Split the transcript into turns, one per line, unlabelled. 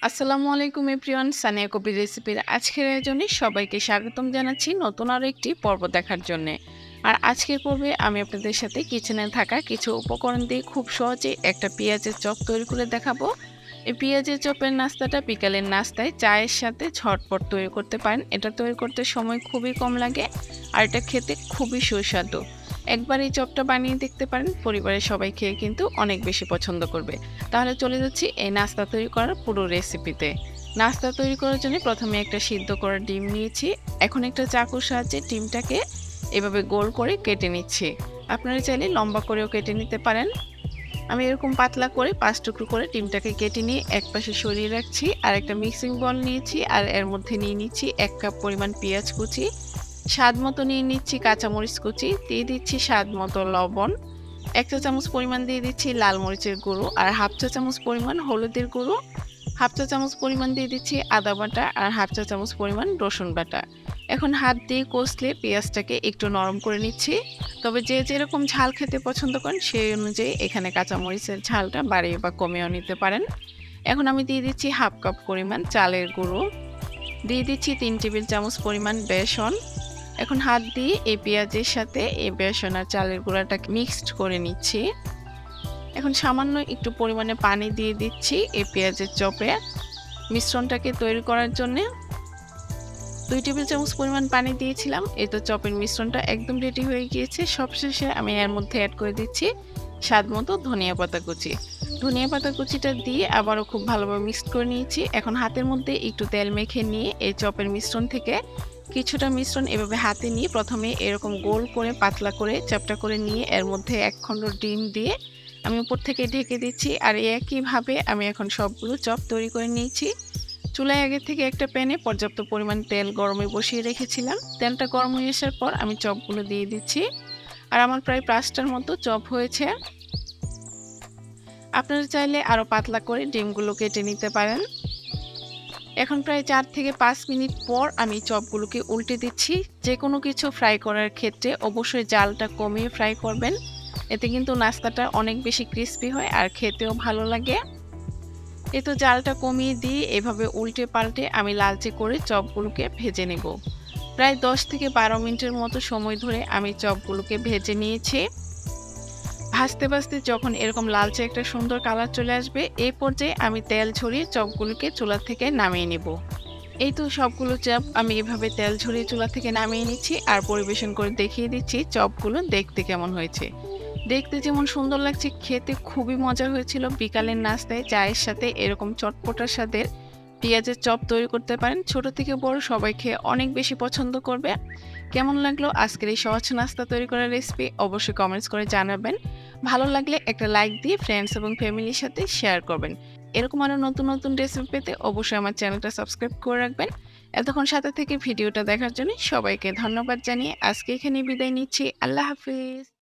আসসালামু আলাইকুম এভরিওয়ান, সানিয়া কবির রেসিপির আজকের আয়োজনে সবাইকে স্বাগতম জানাচ্ছি নতুন আরও একটি পর্ব দেখার জন্যে। আর আজকের পর্বে আমি আপনাদের সাথে কিচেনে থাকা কিছু উপকরণ দিয়ে খুব সহজে একটা পেঁয়াজের চপ তৈরি করে দেখাবো। এই পেঁয়াজের চপের নাস্তাটা বিকালের নাস্তায় চায়ের সাথে ঝটপট তৈরি করতে পারেন। এটা তৈরি করতে সময় খুবই কম লাগে আর এটা খেতে খুবই সুস্বাদু। একবার এই চপটা বানিয়ে দেখতে পারেন, পরিবারের সবাই খেয়ে কিন্তু অনেক বেশি পছন্দ করবে। তাহলে চলে যাচ্ছি এই নাস্তা তৈরি করার পুরো রেসিপিতে। নাস্তা তৈরি করার জন্য প্রথমে একটা সিদ্ধ করা ডিম নিয়েছি। এখন একটা চাকুর সাহায্যে ডিমটাকে এভাবে গোল করে কেটে নিচ্ছি। আপনারা চাইলে লম্বা করেও কেটে নিতে পারেন। আমি এরকম পাতলা করে 5 টুকরো করে ডিমটাকে কেটে নিয়ে একপাশে সরিয়ে রাখছি। আর একটা মিক্সিং বল নিয়েছি আর এর মধ্যে নিয়ে নিচ্ছি 1 কাপ পরিমাণ পেঁয়াজ কুচি, স্বাদ মতো নিয়ে নিচ্ছি কাঁচামরিচ কুচি, দিয়ে দিচ্ছি স্বাদ মতো লবণ, 1 চা চামচ পরিমাণ দিয়ে দিচ্ছি লাল মরিচের গুঁড়ো আর 1/2 চা চামচ পরিমাণ হলুদের গুঁড়ো, 1/2 চা চামচ পরিমাণ দিয়ে দিচ্ছি আদা বাটা আর 1/2 চা চামচ পরিমাণ রসুন বাটা। এখন হাত দিয়ে কষলে পেঁয়াজটাকে একটু নরম করে নিচ্ছি। তবে যে যেরকম ঝাল খেতে পছন্দ করেন সেই অনুযায়ী এখানে কাঁচামরিচের ঝালটা বাড়িয়ে বা কমিয়েও নিতে পারেন। এখন আমি দিয়ে দিচ্ছি 1/2 কাপ পরিমাণ চালের গুঁড়ো, দিয়ে দিচ্ছি 3 টেবিল চামচ পরিমাণ বেসন। এখন হাত দিয়ে এই পেঁয়াজের সাথে এই বেসন আর চালের গুঁড়াটাকে মিক্সড করে নিচ্ছি। এখন সামান্য একটু পরিমাণে পানি দিয়ে দিচ্ছি এই পেঁয়াজের চপে মিশ্রণটাকে তৈরি করার জন্য। 2 টেবিল চামচ পরিমাণ পানি দিয়েছিলাম। এই তো চপের মিশ্রণটা একদম রেডি হয়ে গিয়েছে। সবশেষে আমি এর মধ্যে অ্যাড করে দিচ্ছি স্বাদ মতো ধনিয়া পাতা কুচি। ধনিয়া পাতা কুচিটা দিয়ে আবারও খুব ভালোভাবে মিক্সড করে নিয়েছি। এখন হাতের মধ্যে একটু তেল মেখে নিয়ে এই চপের মিশ্রণ থেকে কিছুটা মিশ্রণ এভাবে হাতে নিয়ে প্রথমে এরকম গোল করে পাতলা করে চ্যাপ্টা করে নিয়ে এর মধ্যে 1 খণ্ড ডিম দিয়ে আমি উপর থেকে ঢেকে দিচ্ছি। আর একইভাবে আমি এখন সবগুলো চপ তৈরি করে নিয়েছি। চুলায় আগে থেকে একটা প্যানে পর্যাপ্ত পরিমাণ তেল গরমে বসিয়ে রেখেছিলাম। তেলটা গরম হয়ে আসার পর আমি চপগুলো দিয়ে দিচ্ছি। আর আমার প্রায় 5টার মতো চপ হয়েছে। আপনারা চাইলে আরও পাতলা করে ডিমগুলো কেটে নিতে পারেন। এখন প্রায় 4 থেকে 5 মিনিট পর আমি চপগুলোকে উল্টে দিচ্ছি। যে কোনো কিছু ফ্রাই করার ক্ষেত্রে অবশ্যই জালটা কমিয়ে ফ্রাই করবেন। এতে কিন্তু নাস্তাটা অনেক বেশি ক্রিস্পি হয় আর খেতেও ভালো লাগে। এই তো জালটা কমিয়ে দিয়ে এভাবে উল্টে পাল্টে আমি লালচে করে চপগুলোকে ভেজে নেব। প্রায় 10 থেকে 12 মিনিটের মতো সময় ধরে আমি চপগুলোকে ভেজে নিয়েছি। ভাজতে ভাজতে যখন এরকম লালচে একটা সুন্দর কালার চলে আসবে, এই পর্যায়ে আমি তেল ঝরিয়ে চপগুলোকে চুলা থেকে নামিয়ে নেব। এই তো সবগুলো চপ আমি এভাবে তেল ঝরিয়ে চুলা থেকে নামিয়ে নিচ্ছি আর পরিবেশন করে দেখিয়ে দিচ্ছি চপগুলো দেখতে কেমন হয়েছে। দেখতে যেমন সুন্দর লাগছে, খেতে খুবই মজা হয়েছিল। বিকালের নাস্তায় চায়ের সাথে এরকম চটপটার সাথে পেঁয়াজের চপ তৈরি করতে পারেন। ছোট থেকে বড় সবাই খেয়ে অনেক বেশি পছন্দ করবে। কেমন লাগলো আজকের এই সহজ নাস্তা তৈরি করার রেসিপি অবশ্যই কমেন্টস করে জানাবেন। ভালো লাগলে একটা লাইক দিয়ে ফ্রেন্ডস এবং ফ্যামিলির সাথে শেয়ার করবেন। এরকম আরও নতুন নতুন রেসিপি পেতে অবশ্যই আমার চ্যানেলটা সাবস্ক্রাইব করে রাখবেন। এতক্ষণ সাথে থেকে ভিডিওটা দেখার জন্য সবাইকে ধন্যবাদ জানিয়ে আজকে এখানে বিদায় নিচ্ছি। আল্লাহ হাফিজ।